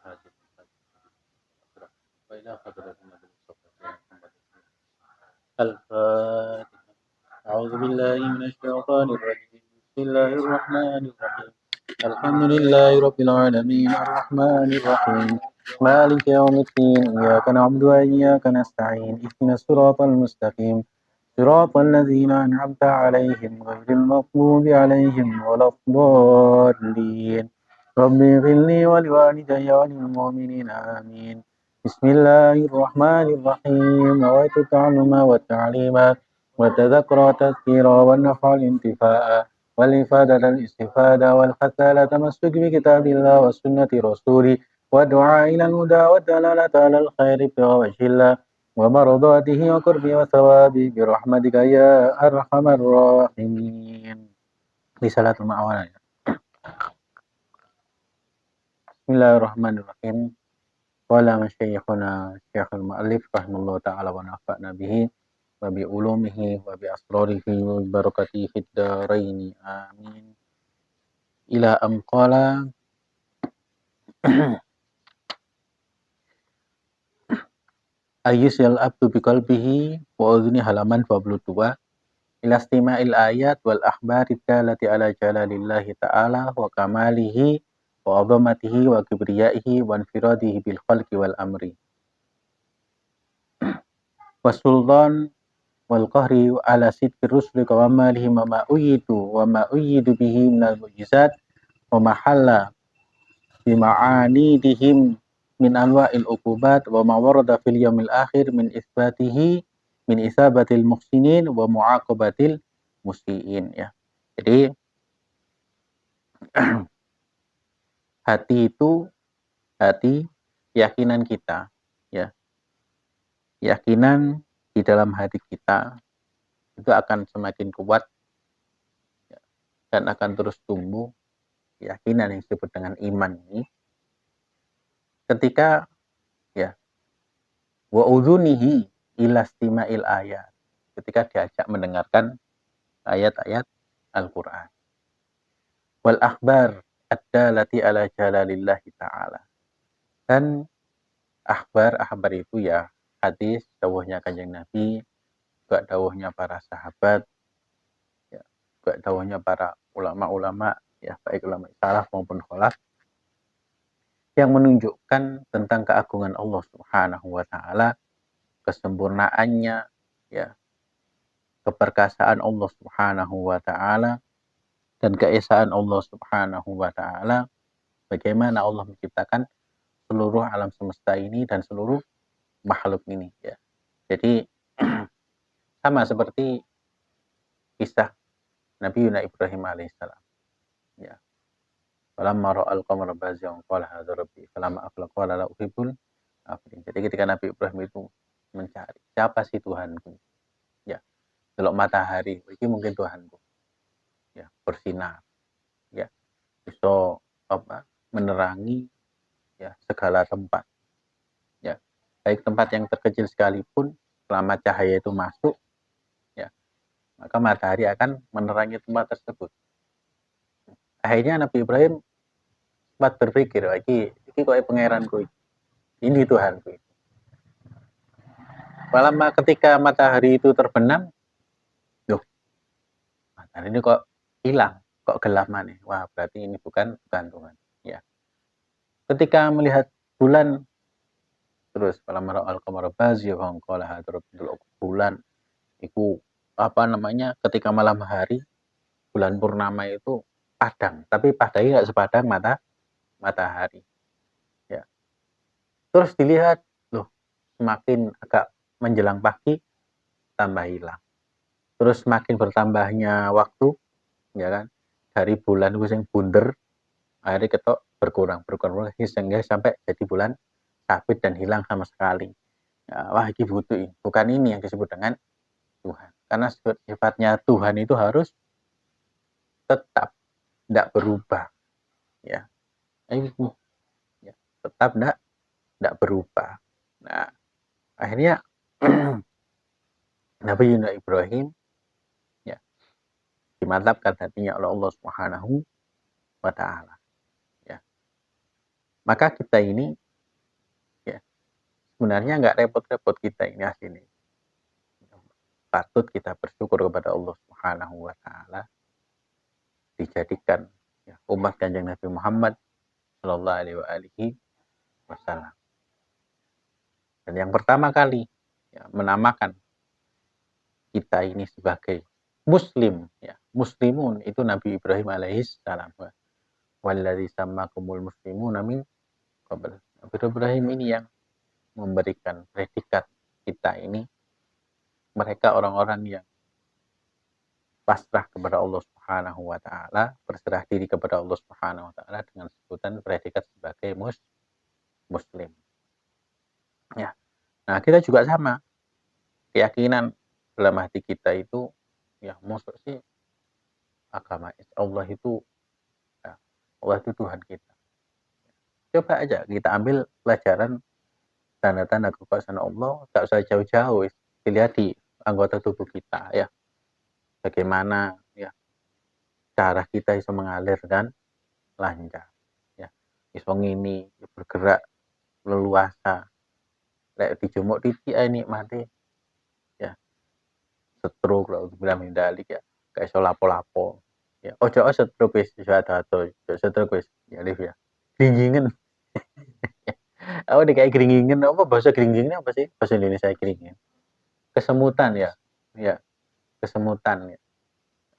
هذه الفترة وإلى حضرة النبي المصطفى محمد. الفاتحة. أعوذ بالله من الشيطان الرجيم. بسم الله الرحمن الرحيم. الحمد لله رب العالمين الرحمن الرحيم مالك يوم الدين إياك نعبد وإياك نستعين اهدنا الصراط المستقيم صراط الذين أنعمت عليهم غير المغضوب عليهم ولا الضالين رب اغفر لي ولوالدي وللمؤمنين آمين. بسم الله الرحمن الرحيم نويت التعلم والتعليم والتذكر والتذكير والنفع الانتفاع والإفادة الاستفادة والحث على تمسك بكتاب الله وسنة رسوله والدعاء إلى الهدى والدلالة على الخير بوجه الله ومرضاته وقربه وثوابه برحمتك يا أرحم الراحمين. رسالة المعونة. بسم الله الرحمن الرحيم. قال مشايخنا الشيخ المؤلف رحمه الله تعالى ونفعنا به وبعلومه وبأسراره وبركاته في الدارين آمين. إلى أن قال Ayyusil abdu biqalbihi wa udhuni halaman 22 ila istima'il ayat wal akhbari dallati ala jalalillahi ta'ala wa kamalihi wa azamatihi wa kibriyaihi wa infiradihi bil khalqi wal amri wasultan wal qahri ala sidqi rusli wa malihim wa ma uyidu bihi minal mu'jizat wa mahalla bima'anidihim min anwa'il uqubat wa ma warada fil yaumil akhir min isbatihi min isabatil muhsinin wa mu'aqabatil musiin ya. Jadi hati itu keyakinan kita ya. Keyakinan di dalam hati kita itu akan semakin kuat ya, dan akan terus tumbuh. Keyakinan yang disebut dengan iman ini ketika ya wa udhunihi ila istima'il ayat, ketika diajak mendengarkan ayat-ayat Al-Qur'an. Wal akhbar ad-dallati ala jalalillahi ta'ala. Dan akhbar itu ya hadis dawuhnya Kanjeng Nabi, juga dawuhnya para sahabat, ya, juga dawuhnya para ulama-ulama ya, baik ulama salaf maupun khalaf, yang menunjukkan tentang keagungan Allah Subhanahu wa taala, kesempurnaannya ya, keperkasaan Allah Subhanahu wa taala dan keesaan Allah Subhanahu wa taala, bagaimana Allah menciptakan seluruh alam semesta ini dan seluruh makhluk ini ya. Jadi sama seperti kisah Nabi Ibrahim alaihissalam ya. Falamma ra'al qamara bazighan qala hadza rabbi falamma aflaqa qala la uhibbul afilin. Jadi ketika Nabi Ibrahim itu mencari siapa sih Tuhanku ya, delok matahari iki mungkin Tuhanku ya, bersinar ya, bisa menerangi ya segala tempat ya, baik tempat yang terkecil sekalipun selama cahaya itu masuk ya, maka matahari akan menerangi tempat tersebut. Akhirnya Nabi Ibrahim sempat berpikir, iki kok pangeranku, ini Tuhanku. Lama ketika matahari itu terbenam, loh, matahari ini kok hilang, kok gelap mana? Wah, berarti ini bukan Tuhan ya. Ketika melihat bulan, terus falamma ra'al qamara bazighan qala hadza rabbil bulan itu ketika malam hari bulan purnama itu padang, tapi padangnya nggak sepadang matahari ya. Terus dilihat, loh, semakin agak menjelang pagi tambah hilang, terus semakin bertambahnya waktu ya kan, dari bulan itu yang bunder akhirnya ketok berkurang sehingga sampai jadi bulan sabit dan hilang sama sekali ya. Wah, ini bukan ini yang disebut dengan Tuhan, karena sifatnya Tuhan itu harus tetap tidak berubah ya. Ini ya, tetap tidak berubah. Nah, akhirnya Nabi Ibrahim ya dimantapkan hatinya oleh Allah Subhanahu wa taala ya. Maka kita ini ya sebenarnya nggak repot-repot kita ini asli. Patut kita bersyukur kepada Allah Subhanahu wa taala dijadikan ya, umat Kanjeng Nabi Muhammad sallallahu alaihi wasallam. Dan yang pertama kali ya, menamakan kita ini sebagai muslim ya. Muslimun itu Nabi Ibrahim alaihissalam. Walladzi sammakumul muslimuna min qabl. Nabi Ibrahim ini yang memberikan predikat kita ini mereka orang-orang yang pasrah kepada Allah Subhanahu wa taala, berserah diri kepada Allah Subhanahu wa taala dengan sebutan predikat sebagai muslim. Ya. Nah, kita juga sama. Keyakinan dalam hati kita itu ya maksud sih agama Allah itu ya, Allah itu Tuhan kita. Coba aja kita ambil pelajaran tanda-tanda kekuasaan Allah, tak usah jauh-jauh, dilihat di anggota tubuh kita ya. Bagaimana ya cara kita bisa mengalirkan lancar ya. Iso ngini bergerak leluasa. Lek dijumuk titik ae nikmati ya. Stroke lah bilang hindari ya. Kayak iso lapo-lapo. Ya, ojo stroke wis iso ado-ado, stroke wis ya Liv ya. Gringingen. Aku kayak gringingen apa bahasa gringingen apa sih? Bahasa Indonesia gringingen. Kesemutan ya. Ya, kesemutan ya.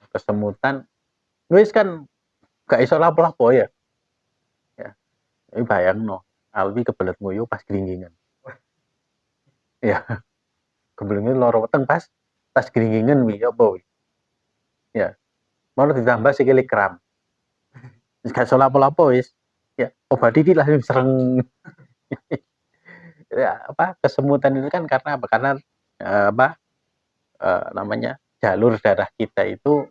Kesemutan wis kan gak iso lapo-lapo ya. Ya. Ini bayangno, Alwi kebelet nguyuh pas gringingen. Ya, kebelet nguyuh loro weteng pas gringingen wi apa wi. Ya. Mau ditambah sikile kram. Wis gak iso lapo-lapo wis. Ya, obat iki lah sereng. Ya, apa kesemutan itu kan karena apa? Karena namanya jalur darah kita itu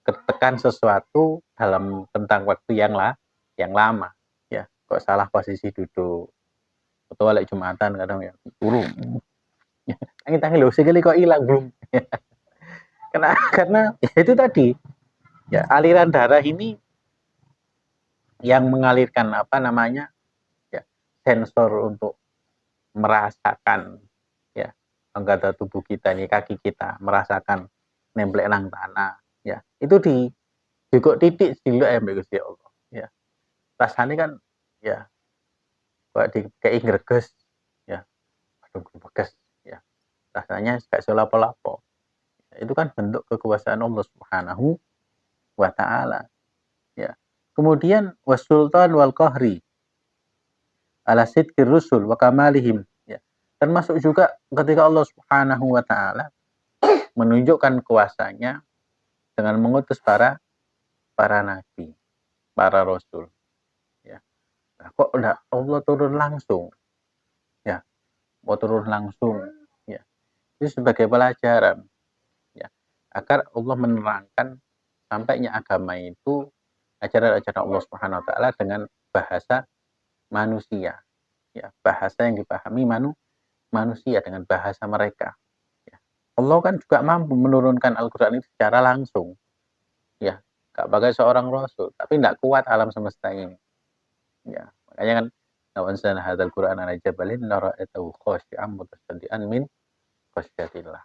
ketekan sesuatu dalam tentang waktu yang lama ya. Kok salah posisi duduk atau lek Jumatan kadang ya turun tangi-tangi loh sekali kok hilang belum. karena ya itu tadi ya aliran darah ini yang mengalirkan apa namanya ya sensor untuk merasakan ya anggota tubuh kita nih, kaki kita merasakan nemplek nang tanah ya itu juga titik dulu ya Gusti Allah ya rasanya kan ya kok di kayak greges ya aduh greges ya rasanya kayak solapo-lapo itu kan bentuk kekuasaan Allah Subhanahu wa taala ya kemudian wasultan wal qahri ala sidqir rusul wa kamalihim ya termasuk juga ketika Allah Subhanahu wa taala menunjukkan kuasanya dengan mengutus para nabi, para rasul ya nah, kok enggak Allah turun langsung ya mau turun langsung ya itu sebagai pelajaran ya agar Allah menerangkan sampainya agama itu ajaran-ajaran Allah Subhanahu wa taala dengan bahasa manusia ya bahasa yang dipahami manusia dengan bahasa mereka ya. Allah kan juga mampu menurunkan Al-Qur'an itu secara langsung ya gak pakai seorang rasul tapi tidak kuat alam semesta ini ya makanya kan lawan sana hadzal Qur'an ala jabalin la ra'atahu khashi'an mutasaddian min khasyatillah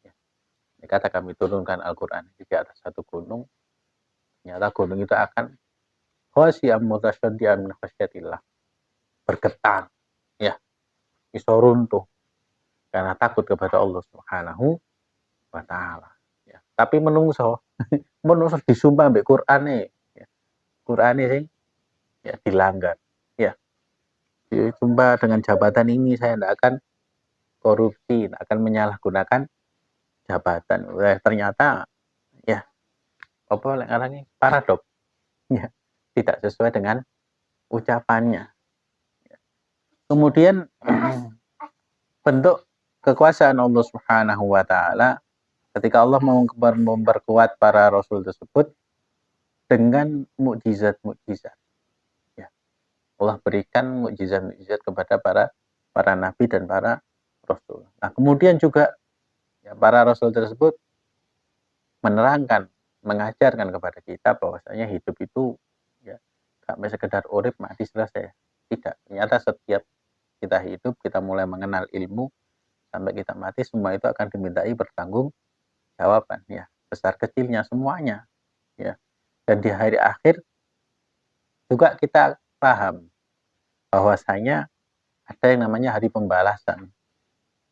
ya. Ini kata kami turunkan Al-Qur'an di atas satu gunung ternyata gunung itu akan khashi'an mutasaddian min khasyatillah bergetar ya iso runtuh karena takut kepada Allah Subhanahu wa taala ya. Tapi menungso disumpah mbek Qur'ane ya. Qur'ane sing ya dilanggar ya. Disumpah dengan jabatan ini saya tidak akan korupsi, tidak akan menyalahgunakan jabatan. Ternyata ya apa ngarani paradok ya tidak sesuai dengan ucapannya. Kemudian bentuk kekuasaan Allah Subhanahu wa taala ketika Allah memperkuat para rasul tersebut dengan mukjizat-mukjizat. Ya. Allah berikan mukjizat-mukjizat kepada para nabi dan para rasul. Nah, kemudian juga ya, para rasul tersebut menerangkan, mengajarkan kepada kita bahwasanya hidup itu ya sampai sekedar urip mati selesai. Tidak, ternyata setiap kita hidup, kita mulai mengenal ilmu sampai kita mati, semua itu akan dimintai bertanggung jawaban ya, besar kecilnya semuanya ya. Dan di hari akhir juga kita paham bahwasanya ada yang namanya hari pembalasan,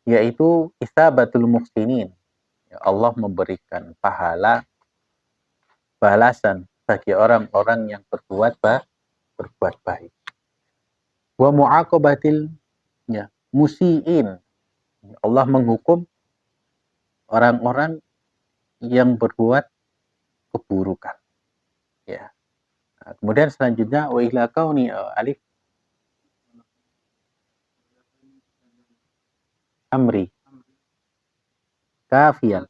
yaitu isabatul muhsinin. Ya, Allah memberikan pahala balasan bagi orang-orang yang berbuat baik. Wa mu'aqabatil ya musiin. Allah menghukum orang-orang yang berbuat keburukan. Ya. Nah, kemudian selanjutnya wa ila kauni alif amri kafian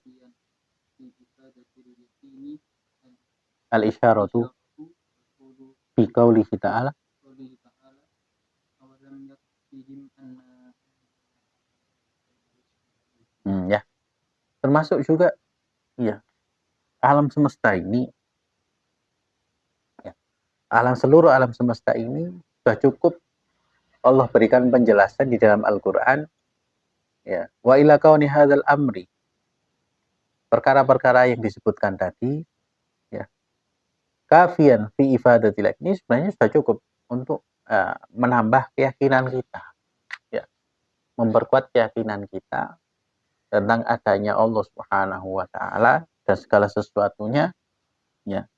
al isyaratu fi qaulihi ta'ala ya. Termasuk juga ya alam semesta ini ya, seluruh alam semesta ini sudah cukup Allah berikan penjelasan di dalam Al-Qur'an ya. Wa ila kauni hadzal amri, perkara-perkara yang disebutkan tadi ya, kafian fi ifadatil, ini sebenarnya sudah cukup untuk menambah keyakinan kita ya, memperkuat keyakinan kita tentang adanya Allah Subhanahu wa taala dan segala sesuatunya ya,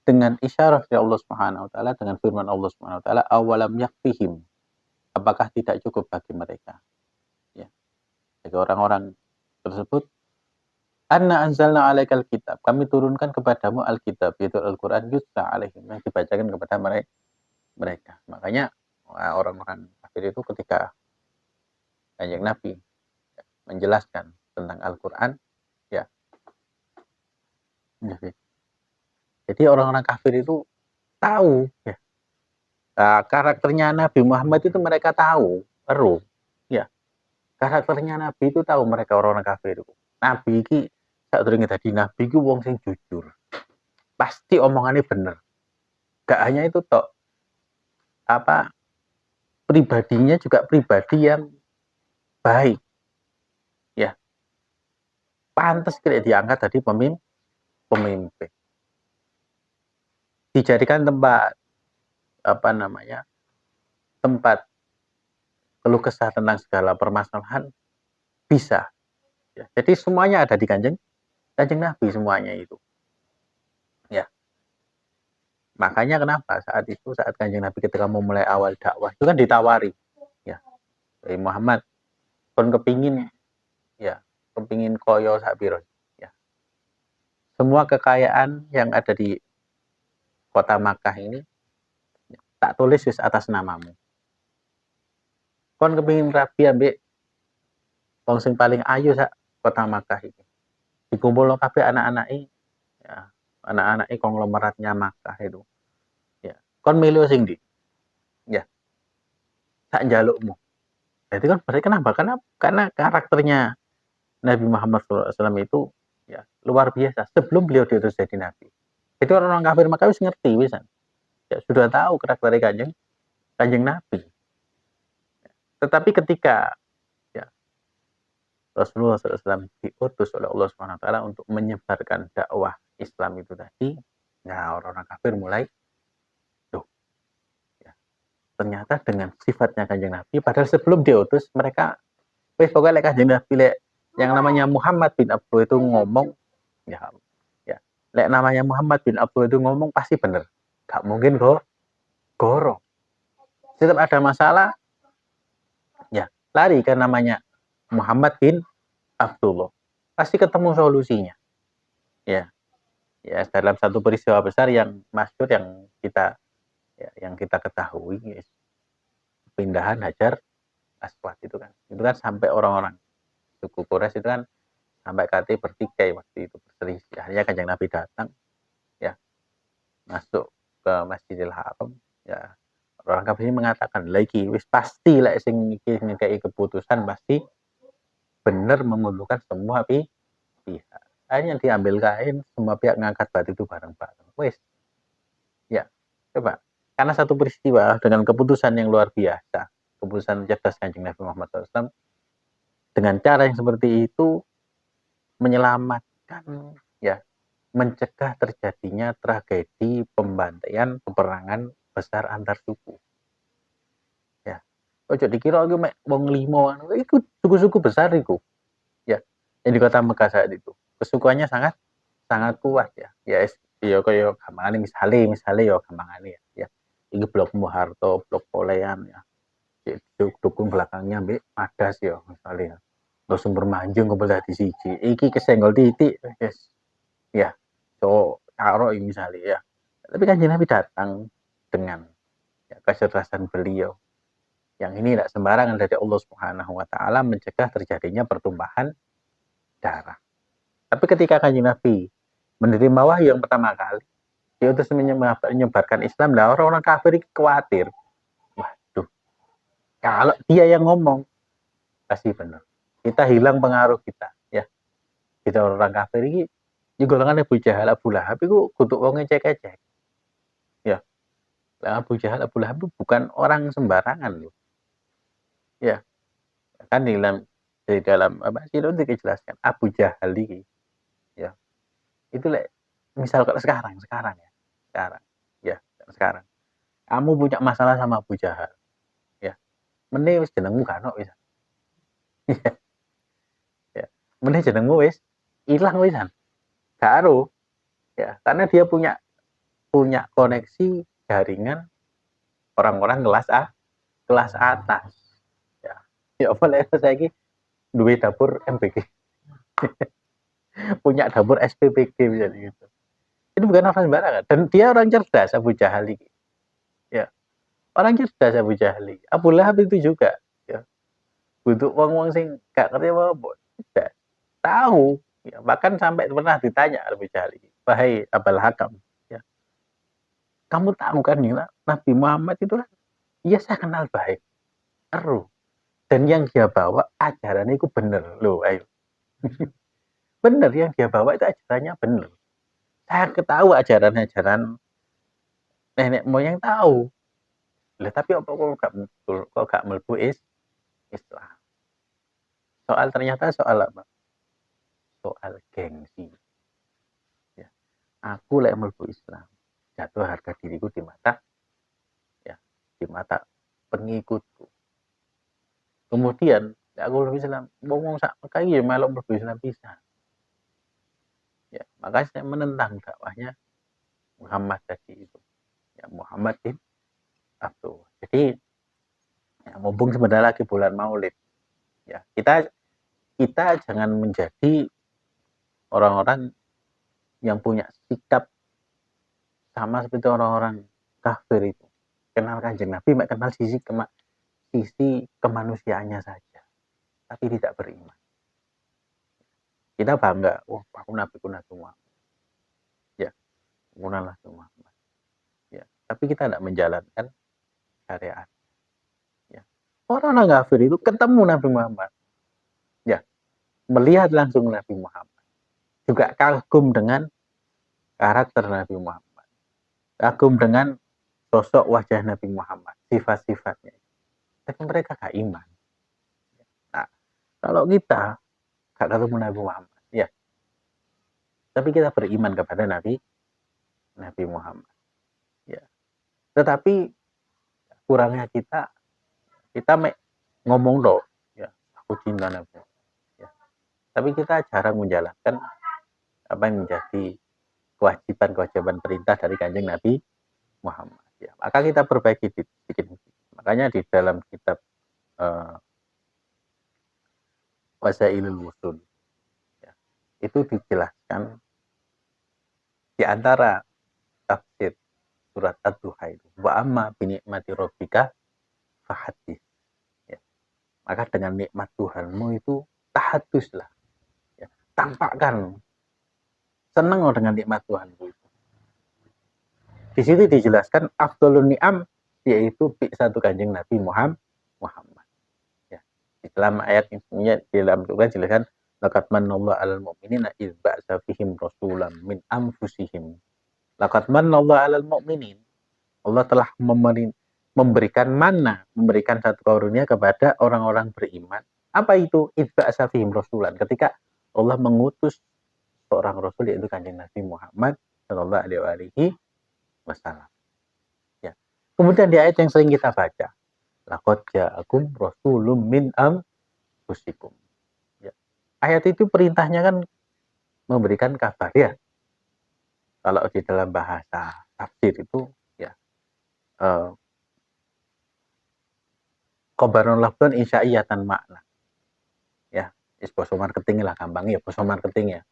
dengan isyarah dari Allah Subhanahu wa taala, dengan firman Allah Subhanahu wa taala, awalam yakfihim, apakah tidak cukup bagi mereka ya, bagi orang-orang tersebut, anna anzalna alaikal kitab, kami turunkan kepadamu alkitab, yaitu Al-Qur'an, yutla alaihim, yang dibacakan kepada mereka. Makanya orang-orang kafir itu ketika Kanjeng Nabi menjelaskan tentang Al-Qur'an ya, jadi orang-orang kafir itu tahu ya, karakternya Nabi Muhammad itu mereka tahu, ya. Karakternya Nabi itu tahu mereka orang-orang kafir itu. Nabi iki sadurunge dadi nabi iki wong sing jujur. Pasti omongannya bener. Gak hanya itu tok. Apa pribadinya juga pribadi yang baik. Ya, pantas kira diangkat tadi pemimpin. Dijadikan tempat apa namanya? Tempat keluh kesah tentang segala permasalahan bisa. Ya, jadi semuanya ada di Kanjeng Nabi semuanya itu. Ya. Makanya kenapa saat Kanjeng Nabi ketika mau mulai awal dakwah itu kan ditawari ya, Muhammad kon kepingin ya, kepingin koyo sabiro ya. Semua kekayaan yang ada di kota Makkah ini tak tulis wis atas namamu. Kon kepingin rapi ambek wong sing paling ayu sak kota Makkah iki. Dikumpulno kabeh anak-anake ya, anak-anake konglomeratnya Makkah itu. Ya, kon milih sing ndi? Ya, sak njalukmu. Jadi kan berarti kenapa? Karena karakternya Nabi Muhammad SAW itu ya luar biasa sebelum beliau diutus jadi nabi. Itu orang-orang kafir Makkah wis ngerti wisan. Ya sudah tahu karakter Kanjeng Nabi. Tetapi ketika ya Rasulullah SAW diutus oleh Allah Subhanahu wa taala untuk menyebarkan dakwah Islam itu tadi, nah orang-orang kafir mulai tuh ya, ternyata dengan sifatnya Kanjeng Nabi, padahal sebelum diutus mereka wis pokoknya Kanjeng Nabi yang namanya Muhammad bin Abdullah itu ngomong ya, ya namanya Muhammad bin Abdullah itu ngomong pasti bener, gak mungkin goro. Setiap ada masalah ya lari ke namanya Muhammad bin Abdullah, pasti ketemu solusinya ya. Ya dalam satu peristiwa besar yang masyhur yang kita ketahui, pindahan Hajar Aswad itu kan sampai orang-orang suku Quraisy itu kan sampai kate bertikai waktu itu berselisih. Akhirnya Kanjeng Nabi datang ya, masuk ke Masjidil Haram ya, orang kafir mengatakan lagi wis pasti lah sing iki ngekei keputusan pasti benar menguntungkan semua pihak. Akhirnya diambil kain, semua pihak ngangkat batu itu bareng-bareng. Wis. Ya. Coba Karena satu peristiwa dengan keputusan yang luar biasa, keputusan cerdas Kanjeng Nabi Muhammad SAW, dengan cara yang seperti itu menyelamatkan, ya, mencegah terjadinya tragedi pembantaian peperangan besar antar suku. Ya, ojo dikira aku mek wong limo, iku suku-suku besar iku, ya, yang di kota Mekah saat itu. Kesukuannya sangat sangat kuat ya. Ya kaya gampangane misale ya gampangane ya. Iki blok Muharto, blok Polean ya. Dukung belakangnya mbek Madas ya misalnya. Terus Sumber Manjung kebel dadi siji. Iki kesenggol titik yes. Ya. So karo misalnya ya. Tapi kan Nabi datang dengan ya, kecerdasan beliau. Yang ini tidak sembarangan dari Allah Subhanahu wa taala mencegah terjadinya pertumpahan darah. Tapi ketika Kanjeng Nabi menerima wahyu yang pertama kali, dia terus menyebarkan Islam, lah orang-orang kafir khawatir. Waduh, kalau dia yang ngomong, pasti benar. Kita hilang pengaruh kita, ya. Kita orang kafir ini, di golongan Abu Jahal, Abu Lahab itu kutuk wong cek-cek. Ya, Abu Jahal, Abu Lahab itu bukan orang sembarangan loh. Ya, kan di dalam apa sih itu dijelaskan Abu Jahal ini, ya. Itu misal kalau sekarang ya, sekarang. Kamu punya masalah sama Abu Jahal, ya. Mene wis jenengmu kan wis. Ya. Mene jenengmu wis ilang wisan. Karo ya, karena dia punya punya koneksi jaringan orang-orang kelas atas. Ya. Ya boleh saiki duwe dapur MBG. Punya dapur SPBG misalnya gitu. Itu bukan orang sembarangan dan dia orang cerdas Abu Jahal ini. Ya. Orang cerdas Abu Jahal. Abu Lahab itu juga ya. Butuh wong-wong sing gak ngerti apa-apa. Tidak tahu ya, bahkan sampai pernah ditanya Abu Jahal, wahai Abul Hakam ya, kamu tahu kan ya, Nabi Muhammad itu kan iya saya kenal baik eru dan yang dia bawa ajarannya itu bener loh ayo. Bener yang dia bawa itu ajarannya bener, saya ketahui ajaran-ajaran nenek moyang tahu lah, tapi apa kok gak mlebu Islam. Soal apa, soal gengsi ya. Aku lek mlebu Islam jatuh harga diriku di mata ya, di mata pengikutku. Kemudian ya aku lebih Islam, wong sak Mekah ya melok mlebu Islam pisan. Ya, maka saya menentang dakwahnya Muhammad tadi itu. Ya, Muhammad bin Abdul. Jadi ya, mumpung sebentar lagi bulan Maulid, ya kita jangan menjadi orang-orang yang punya sikap sama seperti orang-orang kafir itu. Kenal Kanjeng Nabi, kenal sisi kemanusiaannya saja, tapi tidak beriman. Kita bangga, wah aku Nabi Muhammad. Ya, Nabi Muhammad. Ya, tapi kita tidak menjalankan syariat. Ya. Orang kafir itu ketemu Nabi Muhammad. Ya, melihat langsung Nabi Muhammad. Juga kagum dengan karakter Nabi Muhammad. Kagum dengan sosok wajah Nabi Muhammad, sifat-sifatnya. Tapi mereka gak iman. Nah, kalau kita gak ketemu Nabi Muhammad, ya. Tapi kita beriman kepada Nabi Muhammad. Ya. Tetapi kurangnya kita ngomong loh, ya, aku cinta Nabi. Ya. Tapi kita jarang menjalankan apa yang menjadi kewajiban perintah dari Kanjeng Nabi Muhammad. Ya, maka kita perbaiki dikit. Makanya di dalam kitab Wasailul Wusul ya, itu dijelaskan di antara tafsir surat Ad-Duha itu, wa amma bi ni'mati rabbika fahadits. Ya. Maka dengan nikmat Tuhanmu itu tahaduslah. Ya. Tampakkan senang dengan nikmat Tuhanmu itu. Di situ dijelaskan afdhalun ni'am yaitu satu Kanjeng Nabi Muhammad. Ya. Di dalam ayat ini di dalam Quran dijelaskan laqad manallahu 'alal mu'minina idz ba'atsa fihim rasulan min anfusihim. Laqad manallahu 'alal mu'minin. Allah telah memberikan mana, memberikan satu karunia kepada orang-orang beriman. Apa itu? Idza asafihim rasulan. Ketika Allah mengutus seorang rasul, yaitu Kanjeng Nabi Muhammad sallallahu alaihi wasallam. Ya. Kemudian di ayat yang sering kita baca, laqad ja'akum rasulun min anfusikum. Ya. Ayat itu perintahnya kan memberikan kabar ya. Kalau di dalam bahasa tafsir itu ya khobarun lafdun insya'iyatan makna. Ya, basa marketing lah gampang ya, basa marketing ya.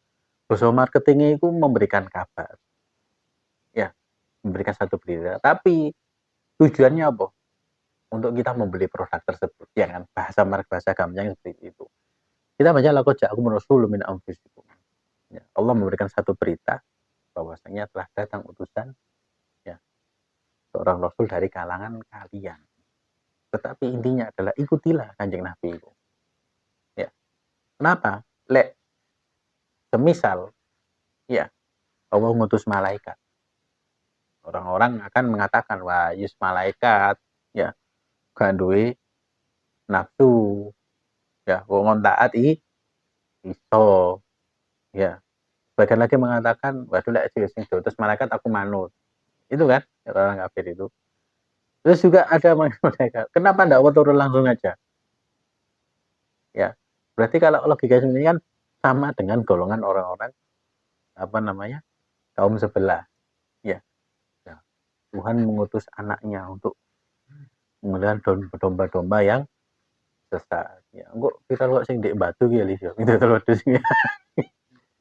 Basa marketing itu memberikan kabar. Ya, memberikan satu berita. Tapi tujuannya apa? Untuk kita membeli produk tersebut. Ya kan, bahasa gampangnya seperti itu. Kita baca laqad ja'akum rasulun min anfusikum. Ya, Allah memberikan satu berita bahwasanya telah datang utusan ya seorang rasul dari kalangan kalian. Tetapi intinya adalah ikutilah Kanjeng Nabi itu. Ya. Kenapa? Semisal ya Allah mengutus malaikat. Orang-orang akan mengatakan, wah, yus malaikat ya gak duwe nafsu ya wong taat iso ya. Sebagian lagi mengatakan, waduh lek sing diutus malaikat aku manut. Itu kan orang kafir itu. Terus juga ada malaikat. Kenapa enggak turun langsung aja? Ya. Berarti kalau logika ini kan sama dengan golongan orang-orang apa namanya? Kaum sebelah. Ya. Ya. Tuhan mengutus anaknya untuk mengeluarkan domba-domba yang sesat. Ya, kok kita kok sing ndek batu ki ya Lis. Itu terus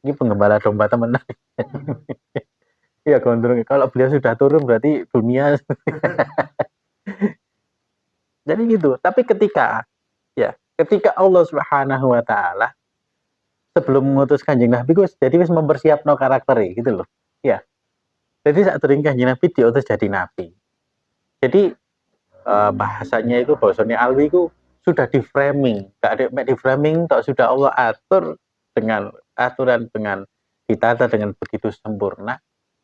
ini penggembala domba temenan. Iya gondrong. Kalau beliau sudah turun berarti dunia. Jadi gitu. Tapi ketika Allah Subhanahu wa taala sebelum mengutus Kanjeng Nabi jadi wis mempersiapno karakter gitu loh. Ya. Jadi saat turun Kanjeng Nabi diutus jadi nabi. Jadi bahasanya itu bahasanya alwi itu sudah di framing, gak ada di framing, tak sudah Allah atur dengan aturan dengan ditata dengan begitu sempurna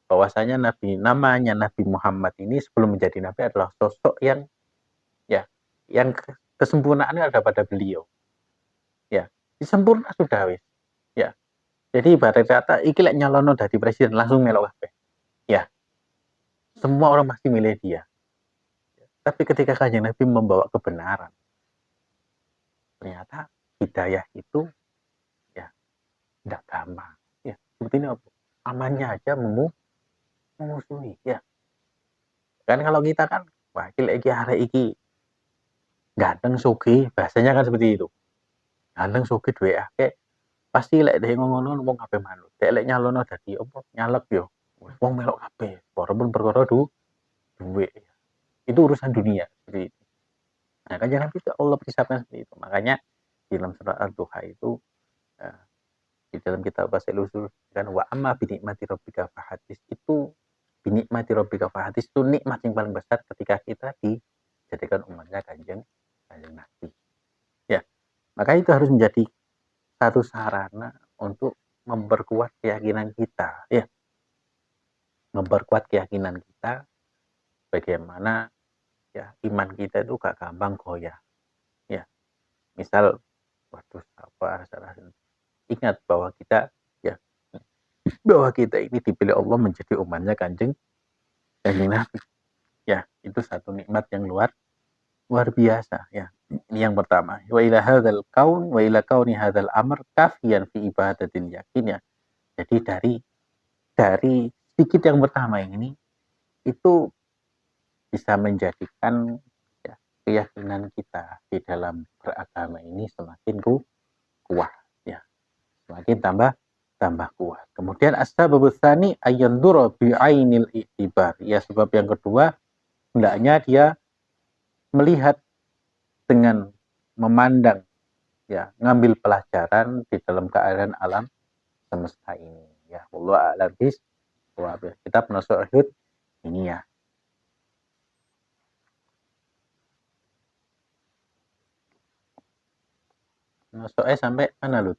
bahwasanya namanya Nabi Muhammad ini sebelum menjadi nabi adalah sosok yang ya yang kesempurnaannya ada pada beliau. Ya, sempurna sudah wis. Ya. Jadi ibarat kata iki lek nyalono dadi presiden langsung melok kabeh. Ya. Semua orang pasti milih dia. Tapi ketika Kanjeng Nabi membawa kebenaran, ternyata hidayah itu ya tidak gampang. Ya, seperti ini apa? Amannya aja memusuhi. Ya, kan kalau kita kan, wah iki hari iki ganteng sugih, bahasanya kan seperti itu. Ganteng sugih duwe akeh, pasti lek dhek ngono wong kabeh manut. Dek lek nyalono dadi apa? Nyalek yo. Wong melok kabeh. Walaupun perkara duwe. Itu urusan dunia seperti itu. Nah, kan jangan itu Allah persiapkan seperti itu. Makanya di dalam surat Al-Duha itu di dalam kitab bahasa usul kan wa amma bi nikmati rabbika fahadis itu binikmati rabbika fahadis itu nikmat yang paling besar ketika kita dijadikan umatnya kanjeng Nabi. Ya, maka itu harus menjadi satu sarana untuk memperkuat keyakinan kita, ya. Memperkuat keyakinan kita bagaimana ya iman kita itu gak gampang goyah. Ya. Misal waduh apa ingat bahwa kita ini dipilih Allah menjadi umatnya kanjeng Nabi. Ya, itu satu nikmat yang luar biasa ya. Ini yang pertama. Wa ila hadzal kaun wa ila kauni hadzal amr kafiyan fi ibadatin yakin ya. Jadi dari sedikit yang pertama ini itu bisa menjadikan ya, keyakinan kita di dalam beragama ini semakin kuat ya. Semakin tambah kuat. Kemudian as-sababus tsani ayyandura bi ainil i'tibar. Ya, sebab yang kedua hendaknya dia melihat dengan memandang ya, ngambil pelajaran di dalam keadaan alam semesta ini ya. Wallahu a'lam bishawab. Kita penasuk ini ya. Masuknya sampai mana lu?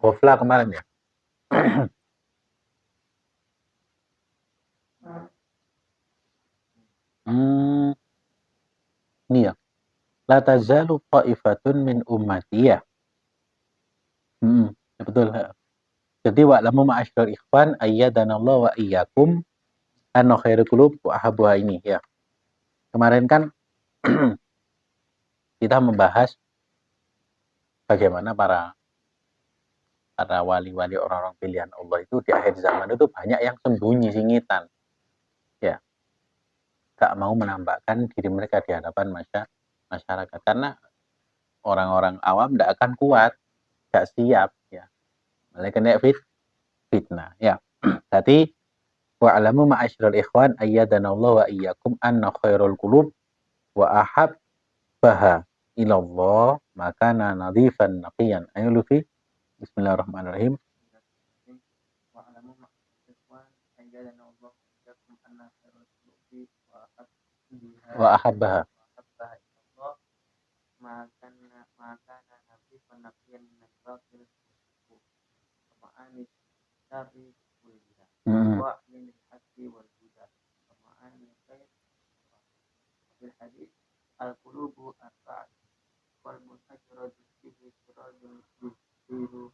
Ghaflah kemarin ya. Ini ya. La tazalu ta'ifatun min ummati ya. Ya betul. Jadi wa'lamu ma'asyiral ikhwan ayyadanallahu wa iyyakum anna khairul qulub wa ahabbuha ini ya. Kemarin kan kita membahas bagaimana para wali-wali orang-orang pilihan Allah itu di akhir zaman itu banyak yang sembunyi singitan. Ya. Gak mau menampakkan diri mereka di hadapan masyarakat karena orang-orang awam tidak akan kuat, gak siap ya. Mulai kena fitnah ya. Berarti wa'lamu ma'asyiral ikhwan ayyadanallahu wa iyyakum anna khairul qulub wa ahabbaha ilallah makana nadhifan naqiyan. Ayo Lufi. Bismillahirrahmanirrahim. Wa'lamu ma'asyiral ikhwan ayyadanallahu wa iyyakum anna khairul qulubi wa ahabbaha ilallah makana nadhifan naqiyan min al-batil wa ma'ani syarri wa min al-haqqi wal huda wa ma'ani khair fil hadits al-qulubu arba'at qalbun ajradu fihi sirajun yuzhiru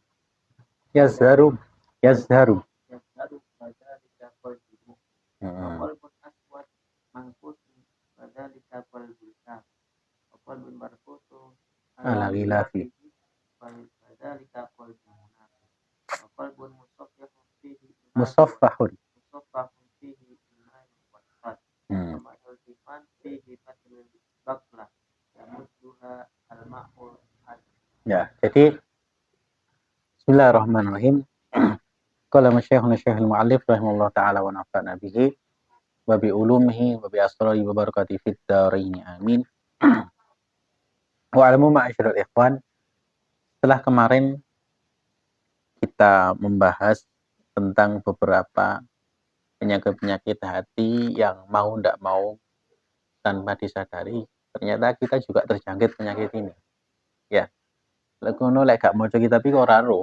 yazharu fadzalika qalbuhu wa qalbun aswad manqutun fadzalika qalbuka wa qalbun marqutun ala ghilafi fadzalika qalbun wa qalbun musaffahun fihi imanun wa ihsan wa ma'al iman fihi fatlul baqlah yamudduha al-ma'ul ya. Jadi Bismillahirrahmanirrahim. Qala masyayikhuna syaihul mu'allif rahimahullah ta'ala wa nafa'na bihi wa bi ulumihi wa bi asrari wa barakatihi fid dharain amin. Wa alamu ma'asyiral ikhwan, setelah kemarin kita membahas tentang beberapa penyakit-penyakit hati yang mau tidak mau tanpa disadari ternyata kita juga terjangkit penyakit ini ya. Lek ngono lek gak maca kitab iki ora ro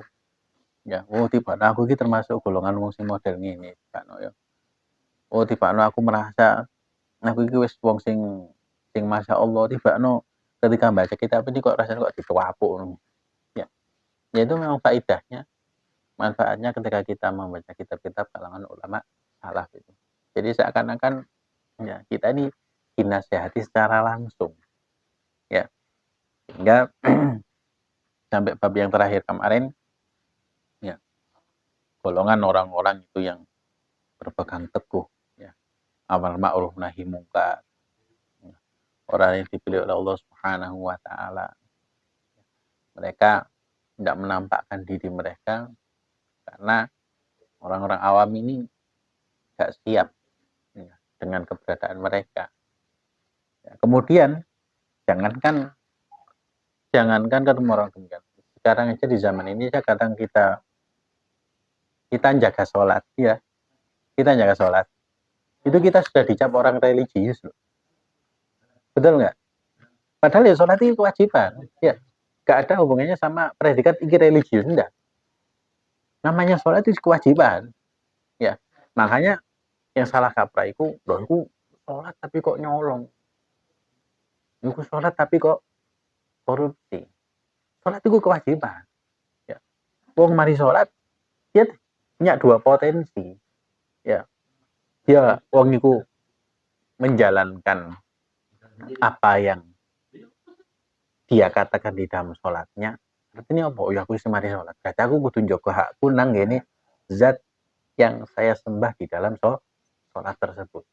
ya. Oh tiba aku iki termasuk golongan wong sing model ngene kan ya. Oh tiba aku merasa aku iki wis wong sing masya Allah, tiba ketika baca kitab ini kok rasanya kok dituapuk ya. Ya itu memang faedahnya, manfaatnya ketika kita membaca kitab-kitab kalangan ulama salaf itu. Jadi seakan-akan ya kita ini dinasihati secara langsung ya. Sehingga sampai bab yang terakhir kemarin ya, golongan orang-orang itu yang berpegang teguh ya, amar ma'ruf nahi mungkar, ya, orang yang dipilih oleh Allah Subhanahu wa taala. Mereka tidak menampakkan diri mereka karena orang-orang awam ini gak siap ya, dengan keberadaan mereka. Ya, kemudian jangankan ketemu orang demikian. Sekarang aja di zaman ini kadang kita jaga sholat ya. Kita jaga sholat. Itu kita sudah dicap orang religius loh. Betul nggak? Padahal ya sholat itu kewajiban. Ya. Gak ada hubungannya sama predikat ini religius, enggak. Namanya sholat itu kewajiban. Ya. Makanya yang salah kaprah itu, loh itu sholat tapi kok nyolong. Itu sholat tapi kok korupsi. Sholat itu kewajiban. Ya. Wong mari sholat, dia punya dua potensi. Ya. Dia wong itu menjalankan apa yang dia katakan di dalam sholatnya. Artinya apa? Ya aku semari sholat. Berarti aku kudu njogo hakku nang ngene zat yang saya sembah di dalam sholat tersebut.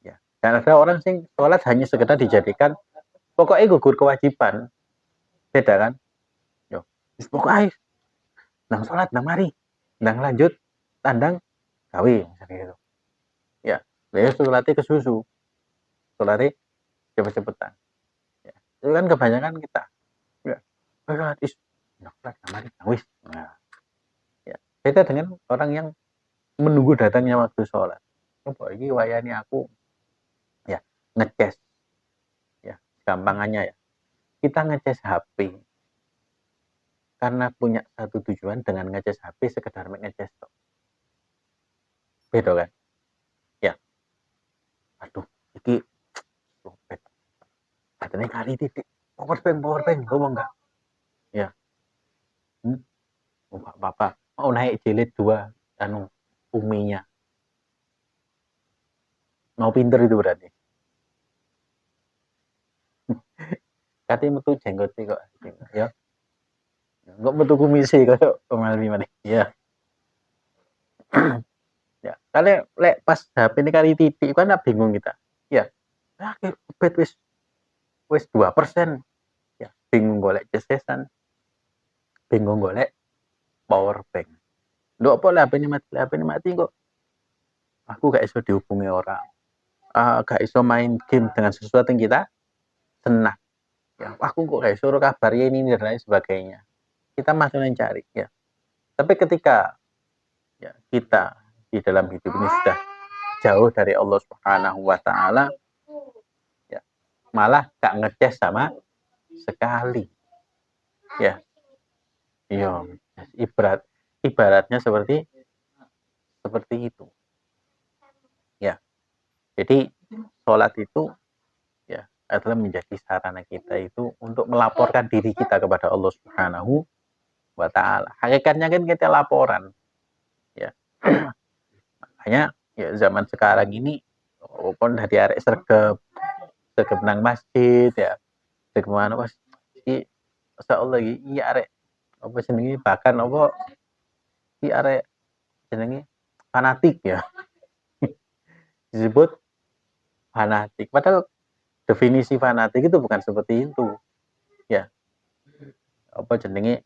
Ya. Dan ada orang sing sholat hanya sekedar dijadikan pokoknya gugur kewajiban. Beda kan? Yo, pokoknya nang sholat nang mari, nang lanjut tandang gawe misalnya gitu. Ya, lalu sholatnya ke susu. Sholatnya cepet-cepetan. Ya. Itu kan kebanyakan kita. Ya. Sholat is sholat nang mari wis. Nah. Ya. Beda dengan orang yang menunggu datangnya waktu sholat. Coba ini wayani aku ya ngecas ya gampangannya ya kita ngecas HP karena punya satu tujuan dengan ngecas HP sekedar ngecas tok. Beda kan? Ya. Aduh, iki lopet. Katanya kali titik. Power bank, ngomong enggak? Ya. Enggak apa-apa. Mau naik jilid 2 uminya. Mau pinter itu berarti. Katanya metu jenggot kok. Ya. Enggak metu kumisi kok pemalmi mana. Ya. Ya. Kali lek pas HP ini kali titik kan bingung kita. Ya. Nah, bet wis 2%. Ya, bingung golek cesesan. Bingung golek power bank. Lho apa lah HP ini mati kok. Aku gak iso dihubungi orang. Gak iso main game dengan sesuatu yang kita senang. Ya, aku kok gak suruh kabar ini dan lain sebagainya. Kita masih mencari ya. Tapi ketika ya kita di dalam hidup ini sudah jauh dari Allah Subhanahu wa taala, ya, malah gak ngecas sama sekali. Ya. Iya, ibaratnya seperti itu. Ya. Jadi sholat itu ya adalah menjadi sarana kita itu untuk melaporkan diri kita kepada Allah Subhanahu wa taala. Hakikatnya kan kita laporan. Ya. Makanya ya zaman sekarang ini pun dari arek sergap nang masjid ya. Sergap mana pas iki masyaallah iki arek apa jenenge bahkan apa iki arek jenenge fanatik ya. Disebut fanatik. Padahal definisi fanatik itu bukan seperti itu. Ya. Apa jenenge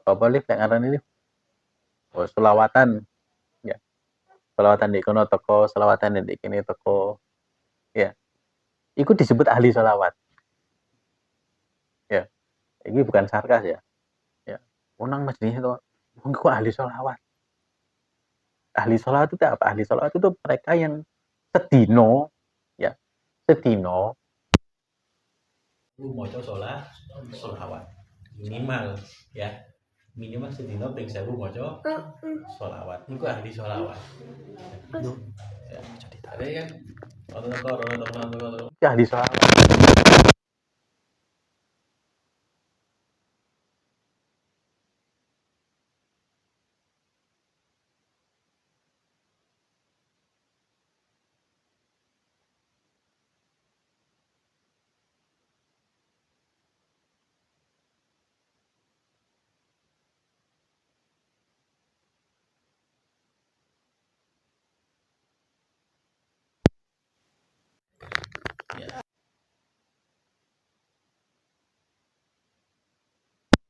apa lift yang ngaran ini? Oh, selawatan. Ya. Selawatan di kono teko, selawatan di kene teko. Ya. Iku disebut ahli selawat. Ya. Ini bukan sarkas ya. Ya. Unang masjid itu kok ahli selawat. Ahli selawat itu apa? Ahli selawat itu mereka yang sedino ya, sedino maca selawat minimal ya. Minimal sedino ping 1000 maca selawat. Iku ahli selawat. Ya, jadi tadi kan ahli selawat.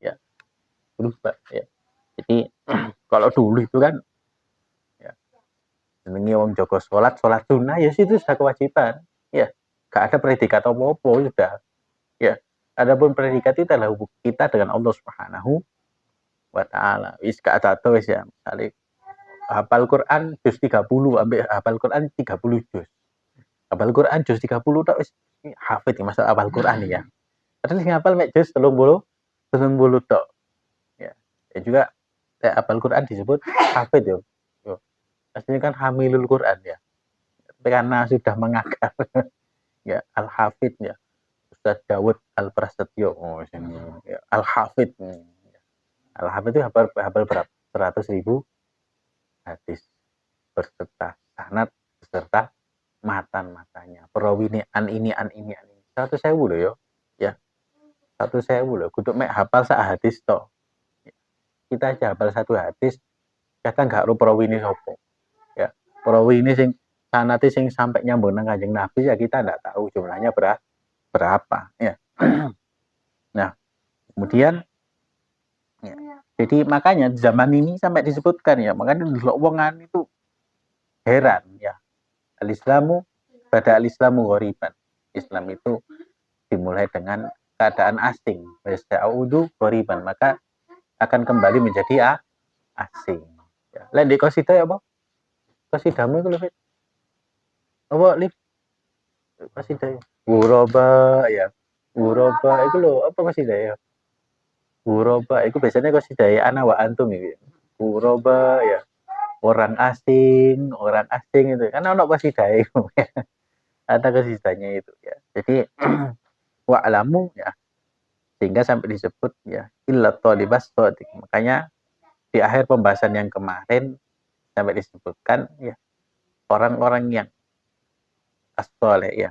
Ya, berubah ya. Jadi kalau dulu itu kan ya jenenge wong jaga salat sunah ya itu sudah kewajiban. Ya, gak ada predikat apa-apa sudah. Ya, adapun predikat itu adalah hubungan kita dengan Allah Subhanahu wa taala. Wis gak ada wis ya. Misale hafal Quran juz 30 ambek hafal Quran 30 juz. Hafal Quran juz 30 tok wis hafid masuk hafal Quran ya. Padahal sing hafal mek juz 30 tok. Ya. Ya juga hafal Quran disebut hafid yo. Aslinya kan hamilul Quran ya. Tapi karena sudah mengakar ya al-hafid ya. Ustaz Dawud Al-Prasetyo. Oh, sini ya, Al-Hafid. Al-Hafid itu hafal berapa? 100.000 hadis berserta sanad beserta matan-matanya. Perawi ini. 100.000 loh yo. Ya. 100.000 loh. Kudu mek hafal sak hadis toh. Kita aja hafal satu hadis, kadang gak ro perawi ini sopo. Ya. Perawi ini sing sanate sing sampai nyambung nang Kanjeng Nabi ya kita ndak tahu jumlahnya berapa ya. Nah, kemudian ya, jadi makanya zaman ini sampai disebutkan ya, makanya delok wongan itu heran ya. Al-Islamu pada al-Islamu ghoriban. Islam itu dimulai dengan keadaan asing. Wasa'udu ghoriban, maka akan kembali menjadi asing. Ya. Lain di qasidah ya apa? Qasidamu itu lho, apa Lif? Qasidah. Ghuraba ya. Ghuraba itu lho apa qasidah ya? Ghuraba iku biasanya qasidah ana wa antum iki. Ghuraba ya, orang asing itu. Kan ono qasidah iku. Ada qasidahnya itu ya. Jadi wa'lamu ya, sehingga sampai disebut ya illa thalibas shadiq. Makanya di akhir pembahasan yang kemarin sampai disebutkan ya orang-orang yang as-shalih ya,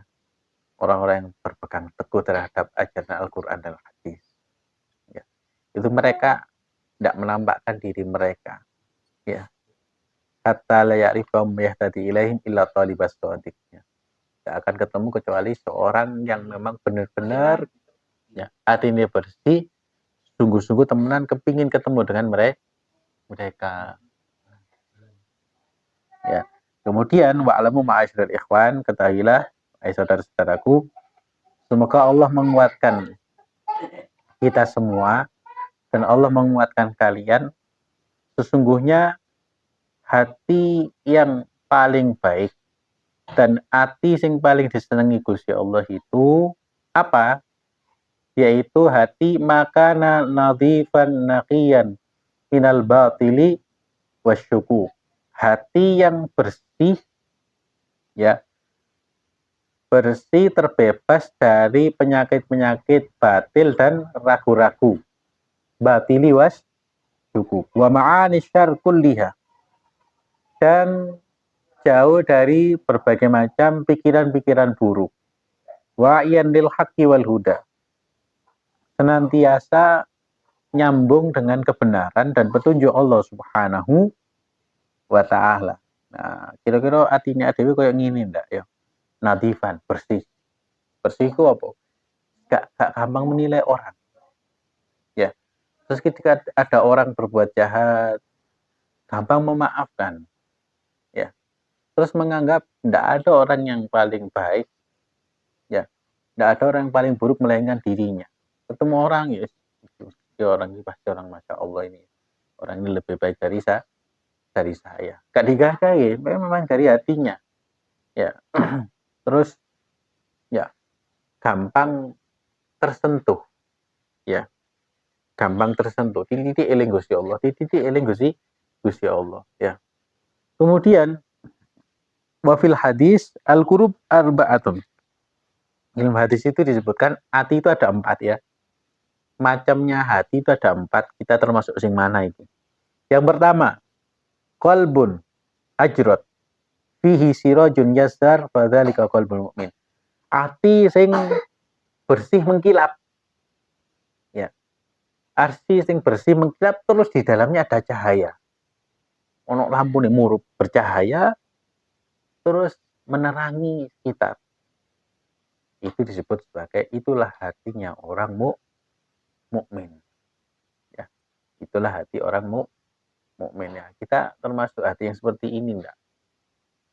orang-orang yang berpegang teguh terhadap ajaran Al-Qur'an dan hadis. Ya. Itu mereka tidak menampakkan diri mereka ya. Hatta la ya'rifahum yahtadi ilaihim illa talibas shadiq. Ya. Tidak akan ketemu kecuali seorang yang memang benar-benar ya, hatinya bersih, sungguh-sungguh temenan kepingin ketemu dengan mereka. Ya. Kemudian wa'lamu ma'asyiral ikhwan, ketahuilah saudara-saudaraku, semoga Allah menguatkan kita semua dan Allah menguatkan kalian. Sesungguhnya hati yang paling baik dan hati yang paling disenangi Gusti Allah itu apa? Yaitu hati makana nadhifan naqiyan minal batili wasyuku. Hati yang bersih ya, bersih terbebas dari penyakit-penyakit batil dan ragu-ragu. Batili was syuku. Wa ma'ani syarr kulliha. Dan jauh dari berbagai macam pikiran-pikiran buruk. Wa'iyan lil haqqi wal huda. Senantiasa nyambung dengan kebenaran dan petunjuk Allah Subhanahu wa ta'ala. Nah, kira-kira artinya adewe koyo ngene ndak ya? Nadifan, bersih. Bersih ku apa? Gak gampang menilai orang. Ya. Terus ketika ada orang berbuat jahat, gampang memaafkan. Ya. Terus menganggap ndak ada orang yang paling baik. Ya. Ndak ada orang yang paling buruk melainkan dirinya. Ketemu orang ya, orang ini pasti orang masya Allah ini. Orang ini lebih baik dari saya. Gak digagai, memang dari hatinya. Ya. Terus ya gampang tersentuh. Ya. Gampang tersentuh. Titik eling Gusti Allah, titik eling Gusti Allah, ya. Kemudian wafil hadis al-qurub arba'atun. Ilmu hadis itu disebutkan hati itu ada 4 ya. Macamnya hati itu ada 4. Kita termasuk sing mana itu? Yang pertama, qalbun ajrot fihi sirajun yasar fadzalika qalbul mukmin. Hati sing bersih mengkilap. Ya. Hati sing bersih mengkilap terus di dalamnya ada cahaya. Ono lampu nih murup bercahaya terus menerangi sekitar. Itu disebut sebagai itulah hatinya orang mukmin. Ya. Itulah hati orang mukmin ya. Kita termasuk hati yang seperti ini enggak?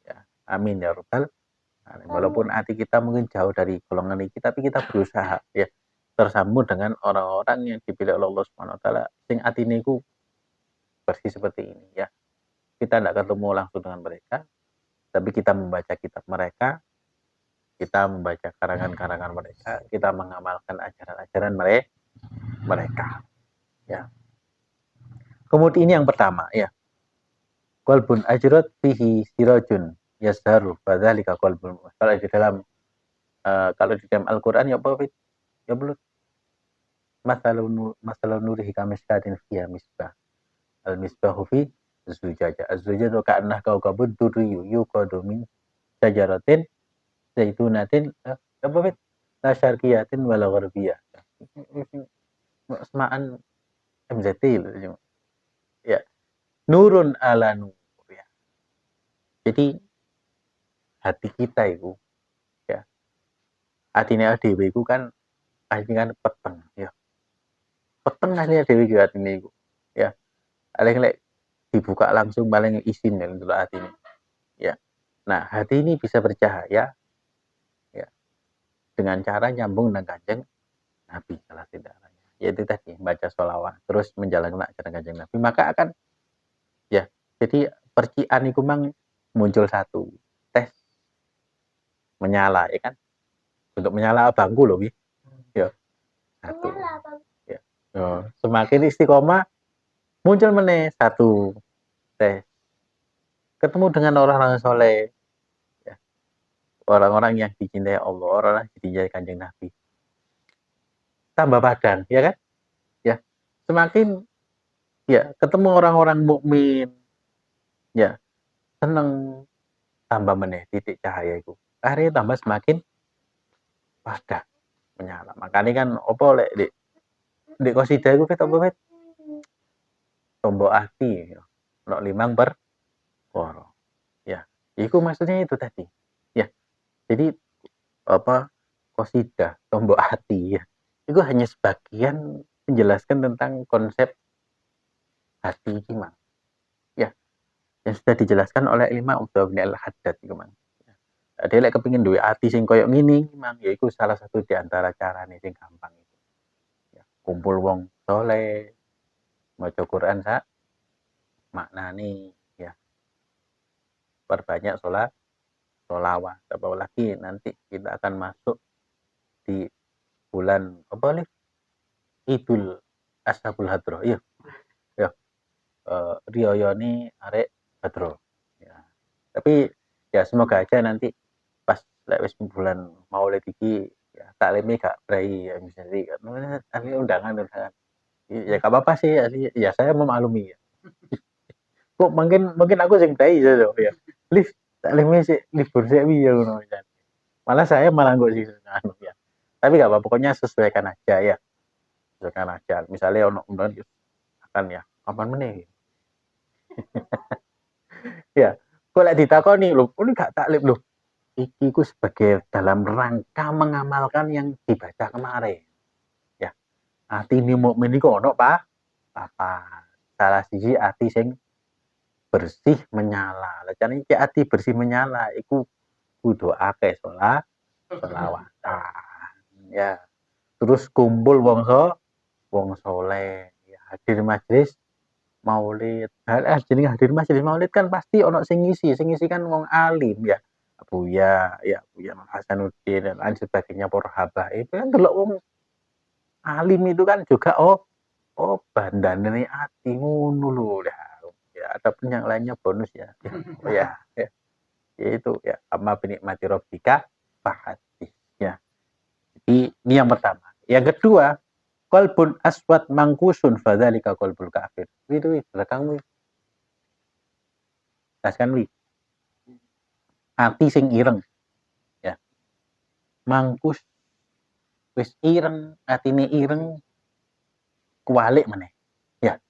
Ya. Amin ya rabbal alamin. Walaupun hati kita mungkin jauh dari golongan ini, tapi kita berusaha ya tersambung dengan orang-orang yang dipilih oleh Allah Subhanahu wa taala sing atine iku bersih seperti ini ya. Kita tidak ketemu langsung dengan mereka, tapi kita membaca kitab mereka, kita membaca karangan-karangan mereka, kita mengamalkan ajaran-ajaran mereka. Ya. Kemudian ini yang pertama ya. Qalbun ajrat fihi sirajun yasharu fadzalika qalbul. Kalau di dalam Al-Qur'an ya apa? Ya belum. Masalun nurihi kamiskatin fiha misbah. Al-misbahu fi zujaja. Az-zujaju ka'annah kawkabud durriyu yuqadu min syajaratin zaitunatin apa fit? La syarqiyatin wala gharbiyah. Semaan MZT ya. Nurun ala nur ya. Jadi hati kita itu ya. Atine dhewe iku kan kan peteng ya. Peteng asline dhewe iki atine iku. Ya. Paling lek dibuka langsung paling isin ya untuk hati ini. Ya. Nah, hati ini bisa bercahaya ya dengan cara nyambung dengan Kanjeng Nabi salah tidaknya. Yaitu tadi baca sholawat terus menjalankan ajaran Kanjeng Nabi maka akan ya jadi percikan itu mang muncul satu tes menyala ya kan untuk menyala bangku loh ya satu ya Semakin istiqomah muncul meneh satu teh ketemu dengan orang-orang soleh, ya, orang-orang yang dicintai Allah, orang-orang yang dicintai Kanjeng Nabi. Tambah padan, ya kan? Ya, semakin ya ketemu orang-orang mukmin, ya seneng tambah meneh titik cahaya itu. Akhirnya tambah semakin padan menyala. Makanya kan opo lek di qasidah iku ket apa wet? Tombok ati, ono limang perkara. Ya, iku maksudnya itu tadi. Ya, jadi apa qasidah tombok hati ya. Itu hanya sebagian menjelaskan tentang konsep hati iki, Mang. Ya, yang sudah dijelaskan oleh Imam Abdul bin Al-Haddad iku, Mang. Dia lek kepengin duwe ati sing koyo ngene, Mang, ya iku salah satu di antara carane sing gampang itu. Ya, kumpul wong saleh, maca Quran sak maknane, ya. Perbanyak sholawat. Apalagi nanti kita akan masuk di bulan apa nih? Idul Ashabul Hadroh. Iya, ya. Riyayane arek Hadroh. Ya. Tapi ya semoga aja nanti pas lek wis bulan Maulid iki ya taklime gak brai ya misalnya kan undangan. Ya gak apa-apa sih ya saya memaklumi ya. Kok mungkin aku sing brai ya. Lift taklime sih libur sih ya ngono. Malah saya malah nggak sih anu ya. Tapi gak apa pokoknya sesuaikan aja ya. Sesuaikan aja. Misalnya ono undangan akan ya kapan meneh. Ya, kok lek ditakoni lho, ini gak taklif lho. Iki ku sebagai dalam rangka mengamalkan yang dibaca kemarin. Ya, ati ini mukmin iku ono apa? Salah siji ati sing bersih menyala. Lah jane iki ati bersih menyala iku kudu akeh sholawatan. Ya, terus kumpul wong soleh ya, hadir majelis maulid. Jenenge hadir majelis maulid kan pasti ono sing ngisi kan wong alim ya. Buya, ya Buya Hasanuddin dan lain sebagainya para habaib kan delok wong alim itu kan juga bandane ati ngono lho. Ya ada pun yang lainnya bonus ya. Ya, yaitu ya amma binikmati rabbika fahadits ya. Jadi ini yang pertama. Yang kedua, qalbun aswad mangkusun fadzalika qalbul kafir. Itu belakang wi. Jelaskan wi. Ati sing ireng. Ya. Mangkus wis ireng, atine ireng kualik meneh. Ya.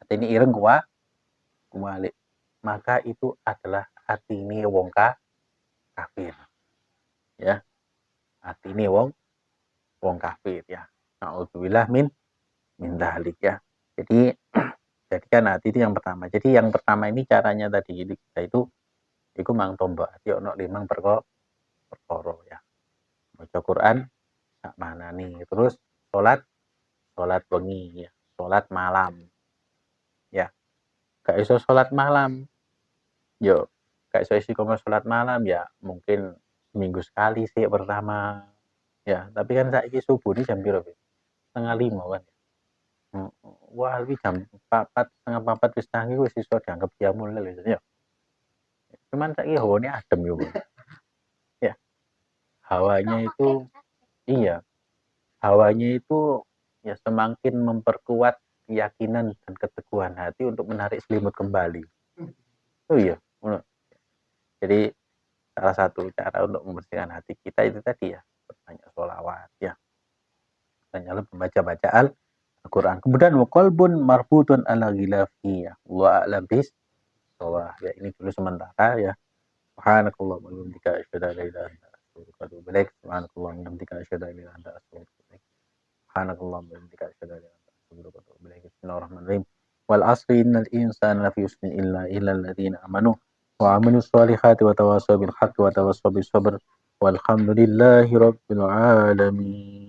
Atine ireng kualik. Maka itu adalah atine wong kafir. Ya. Atine wong kafir ya. Nauzubillah min dzalik ya. Jadi jadikan hati itu yang pertama. Jadi yang pertama ini caranya tadi kita itu mang tombok ati ono limang perkara ya. Maca Quran sak manani. Terus salat wengi ya, salat malam. Ya, gak iso salat malam. Yo, gak iso istiqomah salat malam ya, mungkin seminggu sekali sih pertama. Ya, tapi kan saiki subuh ini jam piro, Bis? 4:30 kan. Wah, iki jam 4, setengah 4 wis tangi wis iso dianggap qiyamul lail ya. Cuman saiki hawane adem yo, ya. Hawanya itu iya, hawanya itu ya semakin memperkuat keyakinan dan keteguhan hati untuk menarik selimut kembali. Oh iya, jadi salah satu cara untuk membersihkan hati kita itu tadi ya, banyak sholawat ya, banyak membaca bacaan Al-Quran. Kemudian qalbun marbutun ala ghilafi ya, wa a'lam bis ya ini dulu sementara ya. Subhanakallahumma wa bihamdika asyhadu an la ilaha illa anta astaghfiruka wa atubu ilaik. Subhanakallahumma wa bihamdika asyhadu an la ilaha illa anta astaghfiruka wa atubu ilaik. Subhanakallahumma wa bihamdika asyhadu an la ilaha illa anta astaghfiruka wa atubu ilaik. Bismillahirrahmanirrahim. Wal asri innal insana lafi husnin illa alladziina amanu wa 'amilus solihati wa tawassaw bil haqqi wa tawassaw bis sabr. Walhamdulillahi rabbil alamin.